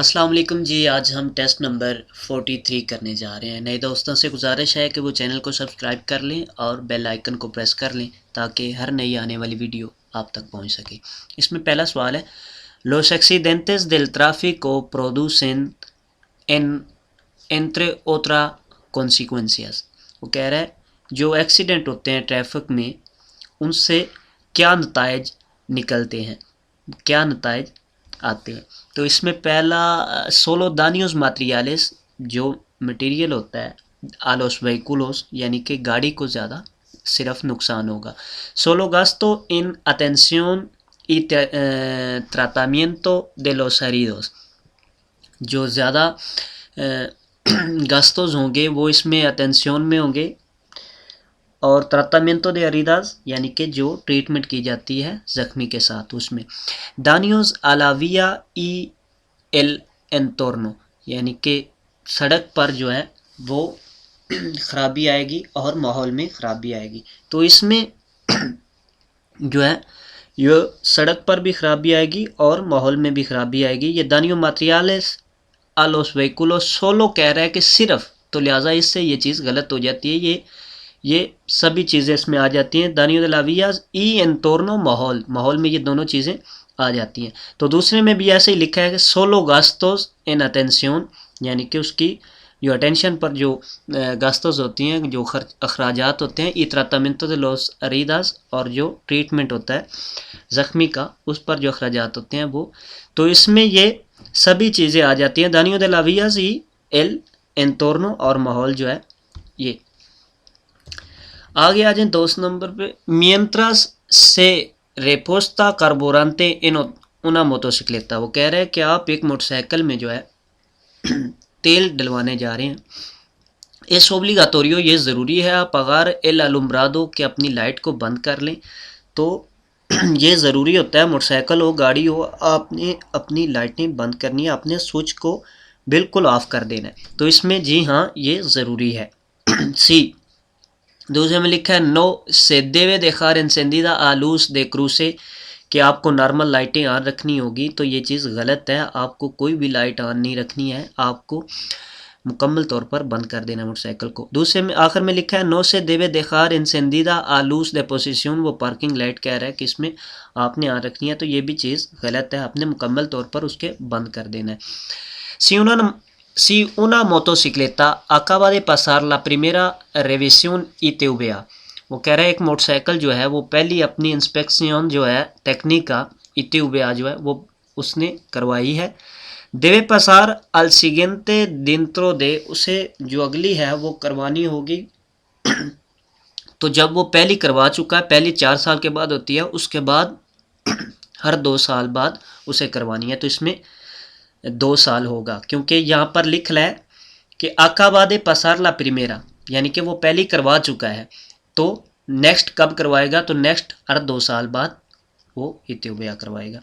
अस्सलाम वालेकुम जी। आज हम टेस्ट नंबर 43 करने जा रहे हैं। नए दोस्तों से गुजारिश है कि वो चैनल को सब्सक्राइब कर लें और बेल आइकन को प्रेस कर लें ताकि हर नई आने वाली वीडियो आप तक पहुंच सके। इसमें पहला सवाल है, Los accidentes del tráfico producen en entre otras consecuencias। वो कह रहा है जो एक्सीडेंट होते हैं ट्रैफिक में उनसे क्या नतायज निकलते हैं, क्या नतायज आते हैं। तो इसमें पहला सोलो दानियोस मटेरियल्स जो मटेरियल होता है आलोस व्हीकुलोस यानी कि गाड़ी को ज़्यादा सिर्फ नुकसान होगा। सोलो गास्तो इन attention y tratamiento de los heridos। जो ज़्यादा गास्तोज होंगे वो इसमें अटेंशन में होंगे और ट्राटामिento de heridas यानी कि जो ट्रीटमेंट की जाती है ज़ख्मी के साथ उसमें। दानियोस अलाविया ई एल एंटोर्नो यानी कि सड़क पर जो है वो ख़राबी आएगी और माहौल में ख़राबी आएगी। तो इसमें जो है ये सड़क पर भी ख़राबी आएगी और माहौल में भी ख़राबी आएगी। ये दानियो मटेरियल्स a los vehículos सोलो कह रहा है कि सिर्फ, तो लिहाजा इससे ये चीज़ गलत हो जाती है। ये सभी चीज़ें इसमें आ जाती हैं। दानियो de la vías y entorno माहौल, माहौल में ये दोनों चीज़ें आ जाती हैं। तो दूसरे में भी ऐसे ही लिखा है कि सोलो गास्तोस इन अटेंशन यानी कि उसकी जो अटेंशन पर जो गास्तोस होती हैं, जो अखराजात होते हैं, ई ट्राटामिento de los heridas और जो ट्रीटमेंट होता है ज़ख्मी का उस पर जो अखराजात होते हैं वो, तो इसमें ये सभी चीज़ें आ जाती हैं। दानियो de la vías y el entorno और माहौल जो है ये। आगे आ जाए दोस्त नंबर पे, मियंत्रास से रेपोस्ता कार्बोरांते इन una मोटोसिक्लेता। वो कह रहे हैं कि आप एक मोटरसाइकिल में जो है तेल डलवाने जा रहे हैं। इस ओब्लिगातोरियो ये ज़रूरी है, आप अगर एल अलुम्ब्रादो के अपनी लाइट को बंद कर लें तो ये ज़रूरी होता है, मोटरसाइकिल हो गाड़ी हो, आपने अपनी लाइटें बंद करनी है, आपने स्विच को बिल्कुल ऑफ कर देना है। तो इसमें जी हाँ ये ज़रूरी है। सी दूसरे में लिखा है, नो से देवे देखार इंसेंडीदा आलूस दे क्रूसे कि आपको नॉर्मल लाइटें ऑन रखनी होगी। तो ये चीज़ गलत है, आपको कोई भी लाइट ऑन नहीं रखनी है, आपको मुकम्मल तौर पर बंद कर देना मोटरसाइकिल को। दूसरे में आखिर में लिखा है, नो से देवे देखार इंसेंडीदा आलूस दे पोजिशन। वो पार्किंग लाइट कह रहा है कि इसमें आपने ऑन रखनी है, तो ये भी चीज़ गलत है, आपने मुकम्मल तौर पर उसके बंद कर देना है। Si una motocicleta acaba de pasar la primera revisión ITVA। वो कह रहा है एक मोटरसाइकिल जो है वो पहली अपनी इंस्पेक्शन जो है टेक्निका ITVA जो है वो उसने करवाई है। देवे पसार अल सिगेंते दिंत्रो दे, उसे जो अगली है वो करवानी होगी। तो जब वो पहली करवा चुका है, पहली 4 साल के बाद होती है, उसके बाद हर 2 साल बाद उसे करवानी है। तो इसमें 2 साल होगा क्योंकि यहाँ पर लिख रहा है कि आकाबादे पसार ला प्रीमेरा यानी कि वो पहली करवा चुका है, तो नेक्स्ट कब करवाएगा, तो नेक्स्ट हर 2 साल बाद वो इत्योबिया करवाएगा।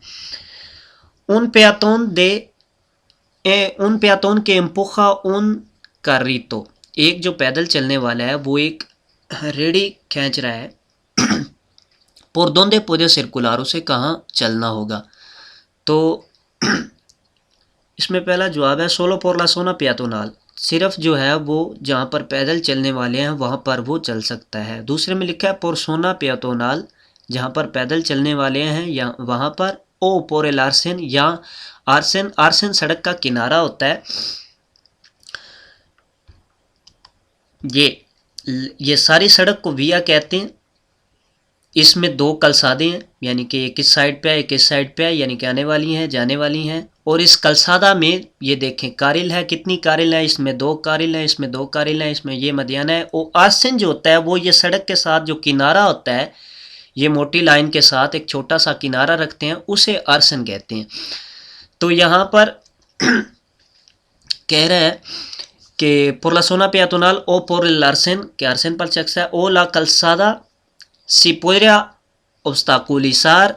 उन पेयातोन के एम्पुखा उन कार्रितो, एक जो पैदल चलने वाला है वो एक रेडी खींच रहा है। por donde puede circular, उसे कहाँ चलना होगा। तो इसमें पहला जवाब है solo por la zona peatonal, सिर्फ जो है वो जहाँ पर पैदल चलने वाले हैं वहाँ पर वो चल सकता है। दूसरे में लिखा है por zona peatonal, जहाँ पर पैदल चलने वाले हैं या वहाँ पर। ओ por el arsen, या आर्सन, आर्सन सड़क का किनारा होता है। ये सारी सड़क को विया कहते हैं। इसमें 2 कलसादे हैं यानी कि एक इस साइड पे है एक इस साइड पे है, यानी कि आने वाली हैं जाने वाली हैं। और इस कलसादा में ये देखें कारिल है, कितनी कारिल है, इसमें 2 कारिल हैं, इसमें 2 कारिल हैं, इसमें ये मदियाना है। और आर्सन जो होता है वो ये सड़क के साथ जो किनारा होता है, ये मोटी लाइन के साथ एक छोटा सा किनारा रखते हैं, उसे आर्सन कहते हैं। तो यहाँ पर कह रहा है कि por la zona peatonal o por el arsen, कि आर्सन पर शख्स है। ओ ला कलसादा si pudiera obstaculizar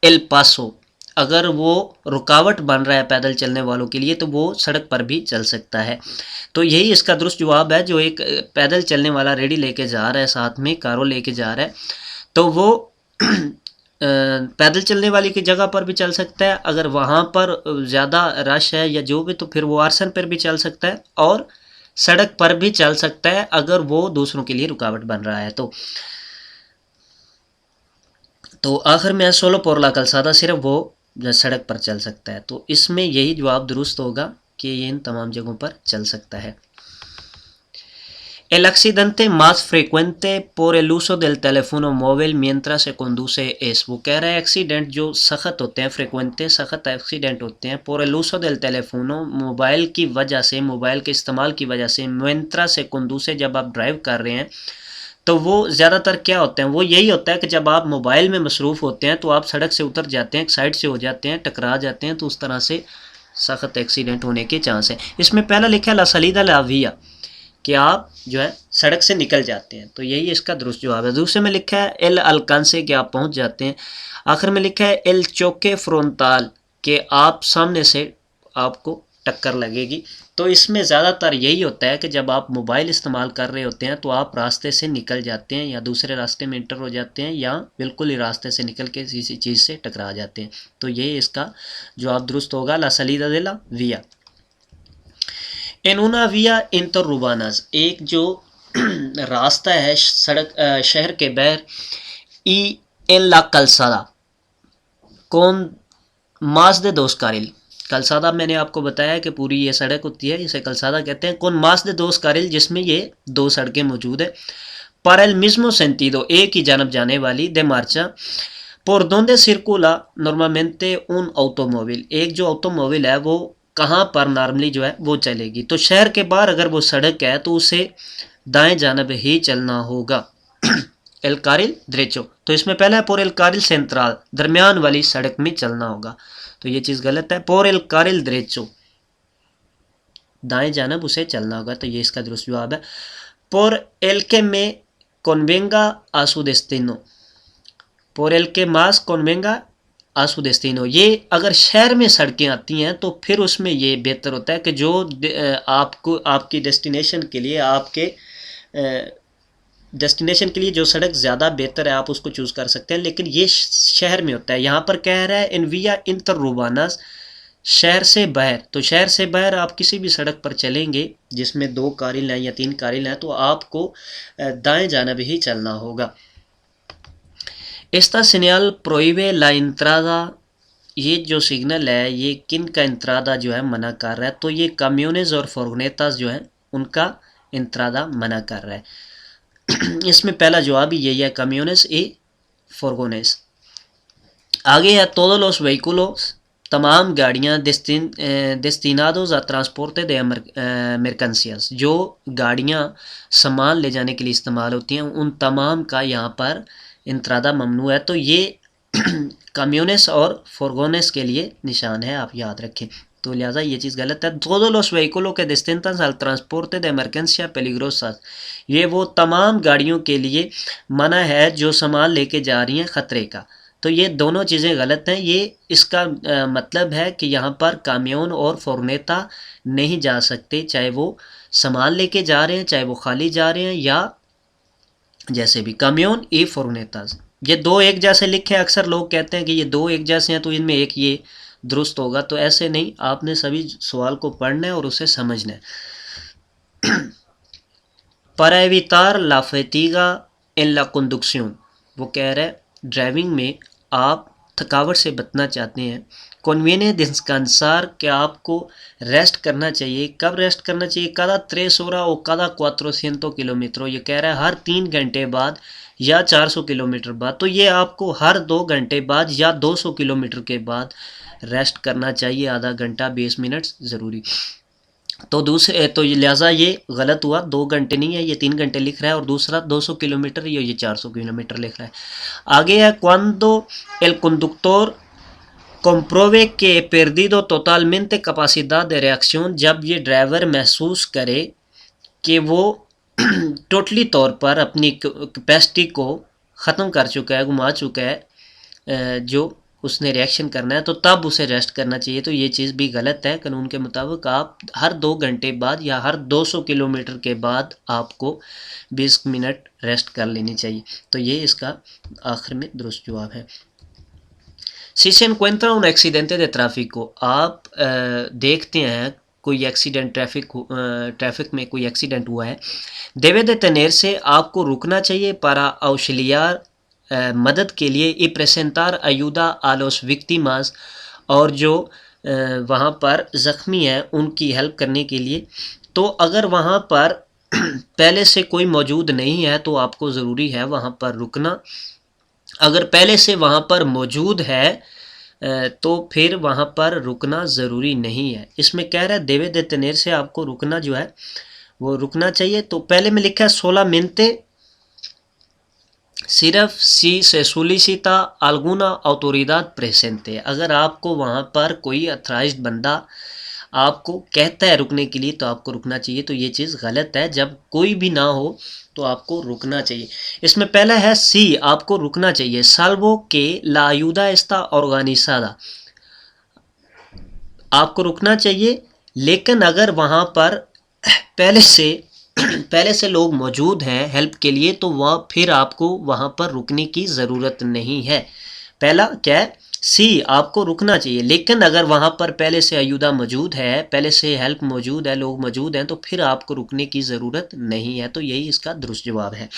el paso, अगर वो रुकावट बन रहा है पैदल चलने वालों के लिए तो वो सड़क पर भी चल सकता है। तो यही इसका दुरुस्त जवाब है। जो एक पैदल चलने वाला रेडी लेके जा रहा है, साथ में कारों लेके जा रहा है, तो वो पैदल चलने वाली की जगह पर भी चल सकता है, अगर वहाँ पर ज़्यादा रश है या जो भी, तो फिर वो आरसन पर भी चल सकता है और सड़क पर भी चल सकता है अगर वो दूसरों के लिए रुकावट बन रहा है। तो आखिर में सोलो por la calzada सिर्फ वो सड़क पर चल सकता है। तो इसमें यही जवाब दुरुस्त होगा कि ये इन तमाम जगहों पर चल सकता है। El accidente más frecuente por el uso del teléfono móvil mientras se conduce es, वो कह रहा है एक्सीडेंट जो सख्त होते हैं, फ्रिक्वेंटे सख्त एक्सीडेंट होते हैं, por el uso del teléfono mobile की वजह से, मोबाइल के इस्तेमाल की वजह से, mientras se conduce जब आप ड्राइव कर रहे हैं, तो वो ज़्यादातर क्या होते हैं, वो यही होता है कि जब आप मोबाइल में मसरूफ़ होते हैं तो आप सड़क से उतर जाते हैं, साइड से हो जाते हैं, टकरा जाते हैं, तो उस तरह से सख्त एक्सीडेंट होने के चांस है। इसमें पहला लिखा है ला सलीदा लाविया कि आप जो है सड़क से निकल जाते हैं, तो यही इसका दुरुस्त जवाब है। दूसरे में लिखा है एल अलकांसे कि आप पहुंच जाते हैं। आखिर में लिखा है एल चौके फ्रोंताल कि आप सामने से आपको टक्कर लगेगी। तो इसमें ज़्यादातर यही होता है कि जब आप मोबाइल इस्तेमाल कर रहे होते हैं तो आप रास्ते से निकल जाते हैं या दूसरे रास्ते में इंटर हो जाते हैं या बिल्कुल ही रास्ते से निकल के किसी चीज़ से टकरा जाते हैं। तो ये इसका जवाब दुरुस्त होगा ला सलीदा दे ला विया। एन una vía interurbanas, एक जो रास्ता है सड़क शहर के बाहर, ई एन ला calzada con más de dos carril, कलसादा मैंने आपको बताया कि पूरी ये सड़क होती है, इसे कलसादा कहते हैं, con más de dos carril जिसमें ये दो सड़कें मौजूद है, para el mismo sentido एक ही जानब जाने वाली, de marcha por donde circula normalmente un automóvil, एक जो ऑटोमोबाइल है वो कहाँ पर नॉर्मली जो है वो चलेगी। तो शहर के बाहर अगर वो सड़क है तो उसे दाएं जानब ही चलना होगा। एल कारिल द्रेचो, तो इसमें पहला है पोर एल कारिल सेंट्रल, दरमियान वाली सड़क में चलना होगा, तो ये चीज़ गलत है। पोर एल कारिल द्रेचो, दाएं जानब उसे चलना होगा, तो ये इसका दुरुस्त जवाब है। पोर एल के में कॉन्वेंगा आसू डेस्टिनो, पोर एल के मास कॉन्वेंगा आसू डेस्टिनो, ये अगर शहर में सड़कें आती हैं तो फिर उसमें ये बेहतर होता है कि जो आपको आपकी डेस्टिनेशन के लिए, आपके डेस्टिनेशन के लिए जो सड़क ज़्यादा बेहतर है आप उसको चूज़ कर सकते हैं, लेकिन ये शहर में होता है। यहाँ पर कह रहा है इन विया इंटररूबानास, शहर से बाहर, तो शहर से बाहर आप किसी भी सड़क पर चलेंगे जिसमें दो कारिल हैं या तीन कारिल हैं तो आपको दाएं जानब ही चलना होगा। Esta señal prohíbe la entrada, ये जो सिग्नल है ये किन का इंत्रादा जो है मना कर रहा है, तो ये काम्योनेज और फॉर्गनेतास जो है उनका इंत्रादा मना कर रहा है। इसमें पहला जवाब ही यही है, काम्योनेस ए फॉर्गोनेस। आगे है todos los vehículos, तमाम गाड़ियाँ destinados a transporte de mercancías, जो गाड़ियाँ सामान ले जाने के लिए इस्तेमाल होती हैं उन तमाम का यहाँ पर इंत्रादा ममनू है। तो ये काम्योनेस और फॉर्गोनेस के लिए निशान है, आप याद रखें, तो लिहाजा ये चीज़ गलत है। todos los vehículos que destinan al transporte de mercancías peligrosas, ये वो तमाम गाड़ियों के लिए मना है जो सामान लेके जा रही हैं ख़तरे का, तो ये दोनों चीज़ें गलत हैं। ये इसका मतलब है कि यहाँ पर काम्योन और फॉर्नेता नहीं जा सकते, चाहे वो सामान लेके जा रहे हैं चाहे वो खाली जा रहे हैं या जैसे भी। काम्योन ए फॉर्नेताज, ये दो एक जैसे लिखे, अक्सर लोग कहते हैं कि ये दो एक जैसे हैं तो इनमें एक ये दुरुस्त होगा, तो ऐसे नहीं, आपने सभी सवाल को पढ़ना है और उसे समझना है। para evitar la fatiga en la conducción, वो कह रहा है ड्राइविंग में आप थकावट से बचना चाहते हैं। कॉन्वेने descansar, क्या आपको रेस्ट करना चाहिए, कब रेस्ट करना चाहिए, cada 3 horas o cada 400 kilometre, ये कह रहा है हर 3 घंटे बाद या 400 किलोमीटर बाद, तो ये आपको हर 2 घंटे बाद या 200 किलोमीटर के बाद रेस्ट करना चाहिए, आधा घंटा 20 मिनट ज़रूरी। तो दूसरे तो ये लिहाजा ये गलत हुआ, 2 घंटे नहीं है, ये 3 घंटे लिख रहा है, और दूसरा 200 किलोमीटर, ये 400 किलोमीटर लिख रहा है। आगे है cuando el conductor compruebe que he perdido totalmente capacidad de reacción, जब ये ड्राइवर महसूस करे कि वो टोटली तौर पर अपनी कैपेसिटी को ख़त्म कर चुका है, घुमा चुका है, जो उसने रिएक्शन करना है, तो तब उसे रेस्ट करना चाहिए। तो ये चीज़ भी गलत है, कानून के मुताबिक आप हर 2 घंटे बाद या हर 200 किलोमीटर के बाद आपको 20 मिनट रेस्ट कर लेनी चाहिए। तो ये इसका आखिर में दुरुस्त जवाब है। Si se encuentra un accidente de tráfico, आप देखते हैं कोई एक्सीडेंट ट्रैफिक में कोई एक्सीडेंट हुआ है, debe detenerse, आपको रुकना चाहिए para auxiliar, मदद के लिए, y presentar ayuda a los víctimas, और जो वहाँ पर ज़ख्मी हैं उनकी हेल्प करने के लिए। तो अगर वहाँ पर पहले से कोई मौजूद नहीं है तो आपको ज़रूरी है वहाँ पर रुकना। अगर पहले से वहाँ पर मौजूद है तो फिर वहाँ पर रुकना ज़रूरी नहीं है। इसमें कह रहा है देवे देतेनेर से आपको रुकना जो है वो रुकना चाहिए। तो पहले में लिखा है solamente सिर्फ सी से सोलिसिता alguna autoridad presente, अगर आपको वहाँ पर कोई अथराइज्ड बंदा आपको कहता है रुकने के लिए तो आपको रुकना चाहिए। तो ये चीज़ गलत है, जब कोई भी ना हो तो आपको रुकना चाहिए। इसमें पहला है सी, आपको रुकना चाहिए, salvo que la ayuda está organizada, आपको रुकना चाहिए लेकिन अगर वहाँ पर पहले से लोग मौजूद हैं हेल्प के लिए तो वहाँ फिर आपको वहाँ पर रुकने की ज़रूरत नहीं है। पहला क्या है, सी, आपको रुकना चाहिए, लेकिन अगर वहाँ पर पहले से अयूदा मौजूद है, पहले से हेल्प मौजूद है, लोग मौजूद हैं, तो फिर आपको रुकने की ज़रूरत नहीं है। तो यही इसका दुरुस्त जवाब है।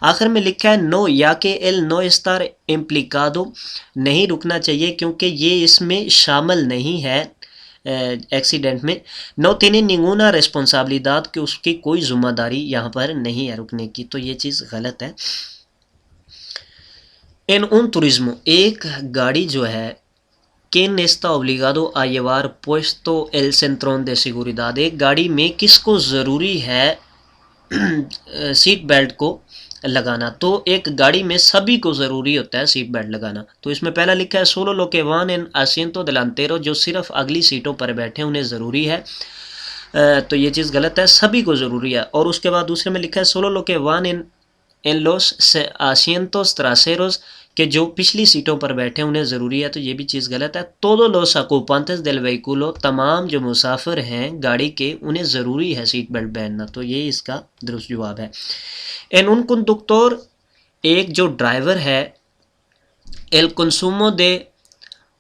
आखिर में लिखा है नो, या के एल नो स्टार इम्प्लिकादो, नहीं रुकना चाहिए क्योंकि ये इसमें शामिल नहीं है एक्सीडेंट में। नो तिने निंगुना रिस्पॉन्सिबिलिटीज, कि उसकी कोई जिम्मेदारी यहाँ पर नहीं है रुकने की। तो ये चीज़ गलत है। इन उन तुरिज्मो, एक गाड़ी जो है किन está obligado a llevar puesto el cinturón de seguridad, एक गाड़ी में किसको ज़रूरी है सीट बेल्ट को लगाना। तो एक गाड़ी में सभी को ज़रूरी होता है सीट बेल्ट लगाना। तो इसमें पहला लिखा है solo lo que van en asiento delantero, जो सिर्फ अगली सीटों पर बैठे उन्हें ज़रूरी है। तो ये चीज़ गलत है, सभी को ज़रूरी है। और उसके बाद दूसरे में लिखा है solo lo que van en los asientos traseros, कि जो पिछली सीटों पर बैठे उन्हें ज़रूरी है। तो ये भी चीज़ गलत है। todos los ocupantes del vehículo, तमाम जो मुसाफिर हैं गाड़ी के उन्हें ज़रूरी है सीट बेल्ट पहनना। तो ये इसका दुरुस्त जवाब है। en un conductor, एक जो ड्राइवर है, el consumo de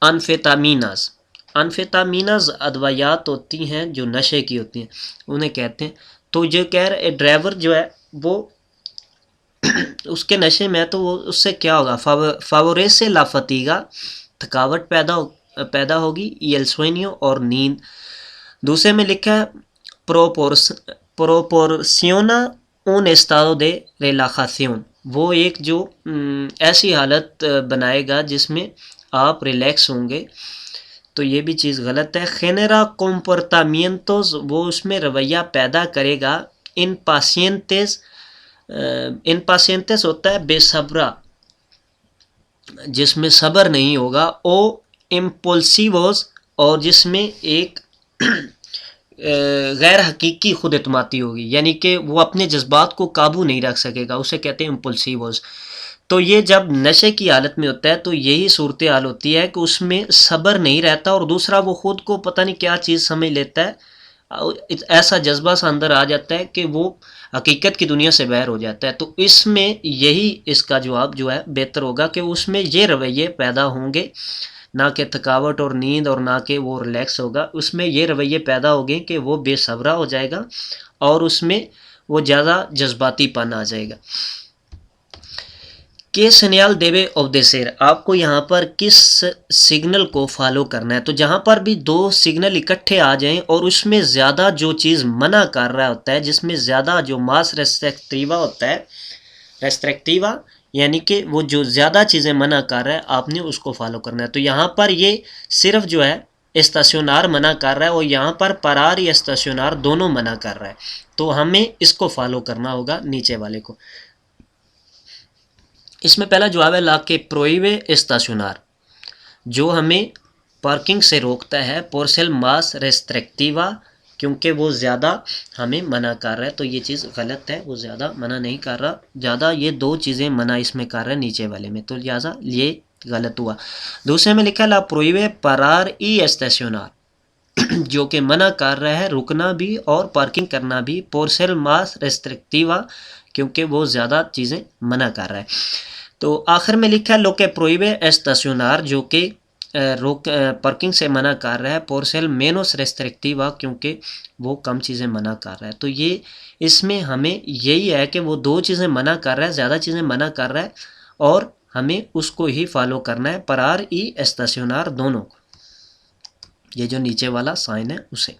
anfetaminas, अनफेटामीनाज अदवायात होती हैं जो नशे की होती हैं, उन्हें कहते हैं। तो जो कह रहे ड्राइवर जो है वो उसके नशे में है तो वो उससे क्या होगा, फावोरेस से लाफतीगा, थकावट पैदा होगी, ये सुनियो और नींद। दूसरे में लिखा है प्रोपोर्सियोना un estado de relajación, वो एक जो ऐसी हालत बनाएगा जिसमें आप रिलैक्स होंगे। तो ये भी चीज़ गलत है। genera comportamientos, वो उसमें रवैया पैदा करेगा। इनपाशियंटेस होता है बेसब्रा, जिसमें सब्र नहीं होगा। ओ इम्पल्सिवोस, और जिसमें एक गैर हकीकी खुद एतमादी होगी, यानी कि वो अपने जज्बात को काबू नहीं रख सकेगा, उसे कहते हैं इम्पल्सिवोस। तो ये जब नशे की हालत में होता है तो यही सूरत हाल होती है कि उसमें सब्र नहीं रहता, और दूसरा वो खुद को पता नहीं क्या चीज़ समझ लेता है, ऐसा जज्बा सा अंदर आ जाता है कि वो हकीकत की दुनिया से बाहर हो जाता है। तो इसमें यही इसका जवाब जो है बेहतर होगा कि उसमें ये रवैये पैदा होंगे, ना कि थकावट और नींद, और ना कि वो रिलैक्स होगा। उसमें ये रवैये पैदा होंगे कि वो बेसब्रा हो जाएगा और उसमें वो ज़्यादा जज्बातीपन आ जाएगा। के सनियाल देवे ओबदेसेर, आपको यहाँ पर किस सिग्नल को फॉलो करना है। तो जहाँ पर भी दो सिग्नल इकट्ठे आ जाएं और उसमें ज़्यादा जो चीज़ मना कर रहा होता है, जिसमें ज़्यादा जो मास रेस्ट्रिक्टिवा होता है, रेस्ट्रिक्टिवा यानी कि वो जो ज़्यादा चीज़ें मना कर रहा है आपने उसको फॉलो करना है। तो यहाँ पर ये सिर्फ जो है स्टेशनर मना कर रहा है और यहाँ पर परार या स्टेशनर दोनों मना कर रहा है, तो हमें इसको फॉलो करना होगा नीचे वाले को। इसमें पहला जवाब है ला के प्रोहिबे स्टेशनर, जो हमें पार्किंग से रोकता है। पोर्सेल मास रेस्ट्रिक्टिवा, क्योंकि वो ज़्यादा हमें मना कर रहा है। तो ये चीज़ गलत है, वो ज़्यादा मना नहीं कर रहा, ज़्यादा ये दो चीज़ें मना इसमें कर रहा है नीचे वाले में, तो लिहाजा ये गलत हुआ। दूसरे में लिखा ला प्रोहिबे पारार ई स्टेशनर, जो कि मना कर रहा है रुकना भी और पार्किंग करना भी। पोर्सेल मास रेस्ट्रिक्टिवा, क्योंकि वो ज़्यादा चीज़ें मना कर रहा है। तो आखिर में लिखा है लो के प्रोहिबे स्टेशनर, जो कि पार्किंग से मना कर रहा है, por ser menos restrictiva, क्योंकि वो कम चीज़ें मना कर रहा है। तो ये इसमें हमें यही है कि वो दो चीज़ें मना कर रहा है, ज़्यादा चीज़ें मना कर रहा है और हमें उसको ही फॉलो करना है, parar y estacionar दोनों को। ये जो नीचे वाला साइन है उसे।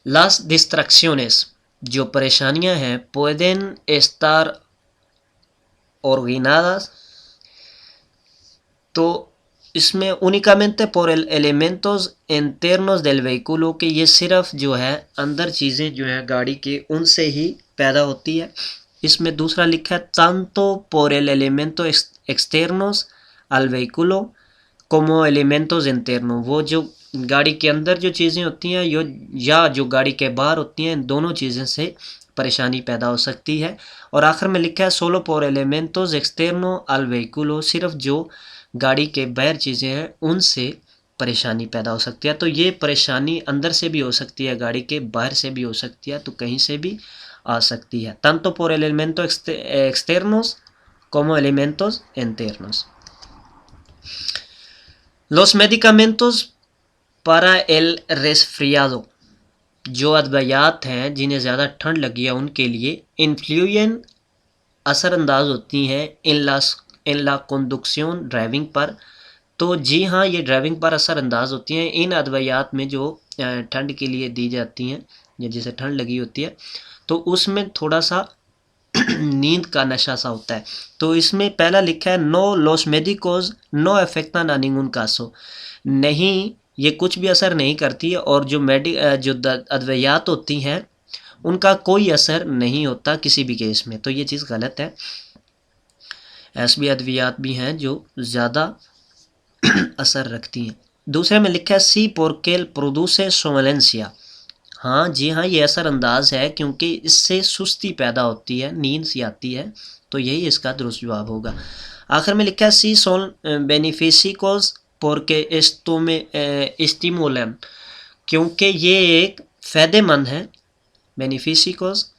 Las distracciones, जो परेशानियां हैं, pueden estar originadas, तो इसमें únicamente por el elementos internos del vehículo, कि ये सिर्फ जो है अंदर चीज़ें जो है गाड़ी के उनसे ही पैदा होती है। इसमें दूसरा लिखा है tanto por el elemento externos al vehículo como elementos internos, वो जो गाड़ी के अंदर जो चीज़ें होती हैं या जो गाड़ी के बाहर होती हैं, इन दोनों चीज़ें से परेशानी पैदा हो सकती है। और आखिर में लिखा है solo por elementos externos al vehículo, सिर्फ जो गाड़ी के बाहर चीज़ें हैं उनसे परेशानी पैदा हो सकती है। तो ये परेशानी अंदर से भी हो सकती है, गाड़ी के बाहर से भी हो सकती है, तो कहीं से भी आ सकती है। tanto por elementos externos como elementos internos। Los medicamentos para el resfriado, जो अद्वियात हैं जिन्हें ज़्यादा ठंड लगी है उनके लिए इन्फ्लुएन असरअंदाज होती हैं इन ला कंडक्शन ड्राइविंग पर। तो जी हाँ, ये ड्राइविंग पर असरअंदाज होती हैं इन अद्वियात में जो ठंड के लिए दी जाती हैं या जिसे ठंड लगी होती है, तो उसमें थोड़ा सा नींद का नशा सा होता है। तो इसमें पहला लिखा है नो लॉस मेडिकोज नो अफेक्टा निंगुन कासो, नहीं ये कुछ भी असर नहीं करती है और जो अद्वियात होती हैं उनका कोई असर नहीं होता किसी भी केस में। तो ये चीज़ गलत है। ऐसी भी अद्वियात भी हैं जो ज़्यादा असर रखती हैं। दूसरे में लिखा है सी पोर्केल प्रोड्यूसे सोमलेंसिया, हाँ जी हाँ, ये असरअंदाज है क्योंकि इससे सुस्ती पैदा होती है, नींद सी आती है, तो यही इसका दुरुस्त जवाब होगा। आखिर में लिखा है सी सोन बेनिफिशिकोस पोर्के स्टिमुलन, क्योंकि ये एक फ़ायदेमंद है, बेनिफिशिकोस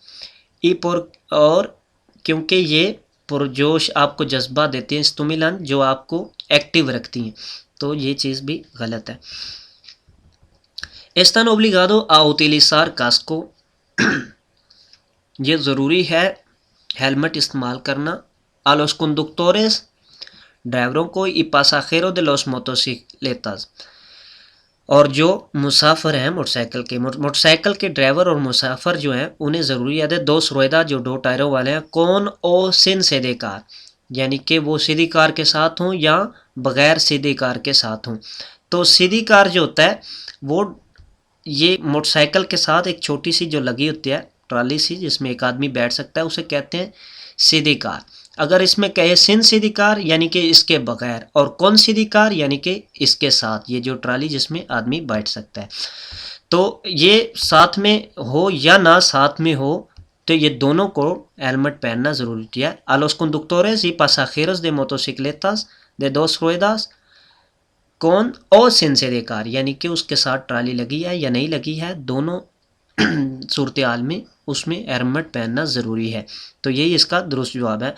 ई पोर, और क्योंकि ये पुरजोश आपको जज्बा देती हैं, स्टिमुलन जो आपको एक्टिव रखती हैं, तो ये चीज़ भी गलत है। Están obligados a utilizar casco, ये ज़रूरी है हेलमेट इस्तेमाल करना। a los conductores, ड्राइवरों को, y pasajeros de los motocicletas, और जो मुसाफिर हैं मोटरसाइकिल के ड्राइवर और मुसाफिर जो हैं उन्हें ज़रूरी है दोस्त रोयदा, जो दो टायरों वाले हैं, कौन ओ सिन सीधे कार, यानी कि वो सीधी कार के साथ हों या बग़ैर सीधी कार के साथ हों। तो सीधी कार जो होता है वो ये मोटरसाइकिल के साथ एक छोटी सी जो लगी होती है ट्रॉली सी जिसमें एक आदमी बैठ सकता है, उसे कहते हैं सीधी कार। अगर इसमें कहे सिन सीधी कार यानी कि इसके बगैर, और कौन सीधी कार यानी कि इसके साथ, ये जो ट्रॉली जिसमें आदमी बैठ सकता है। तो ये साथ में हो या ना साथ में हो, तो ये दोनों को हेलमेट पहनना ज़रूरी है। a los conductores y pasajeros de motocicletas de dos ruedas कौन और सिन से कार, यानी कि उसके साथ ट्राली लगी है या नहीं लगी है, दोनों सूरत हाल में उसमें हेलमेट पहनना ज़रूरी है। तो यही इसका दुरुस्त जवाब है।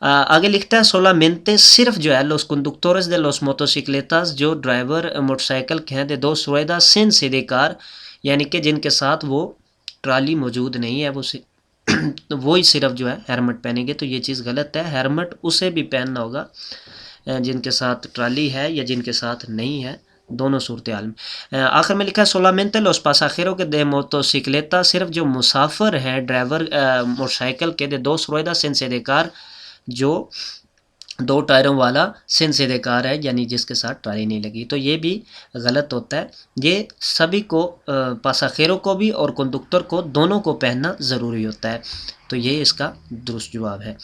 आगे लिखता है सोलामेंटे, सिर्फ जो है los conductores de los motocicletas, जो ड्राइवर मोटरसाइकिल के हैं, दे दो रुएदा सिन सीधे कार, यानी कि जिनके साथ वो ट्राली मौजूद नहीं है, वो तो वही सिर्फ जो है हेलमेट पहनेंगे। तो ये चीज़ गलत है, हेलमेट उसे भी पहनना होगा जिनके साथ ट्राली है या जिनके साथ नहीं है, दोनों सूरत हाल में। आखिर में लिखा है सोलामेंटे los pasajeros के दे मोटोसिक्लेता, सिर्फ जो मुसाफिर हैं ड्राइवर मोटरसाइकिल के, दे दो रुएदा सिन सीधे कार, जो दो टायरों वाला सिन सीधे कार है, यानी जिसके साथ ट्राली नहीं लगी। तो ये भी गलत होता है। ये सभी को, पासाखेरों को भी और कंडक्टर को, दोनों को पहनना ज़रूरी होता है। तो ये इसका दुरुस्त जवाब है।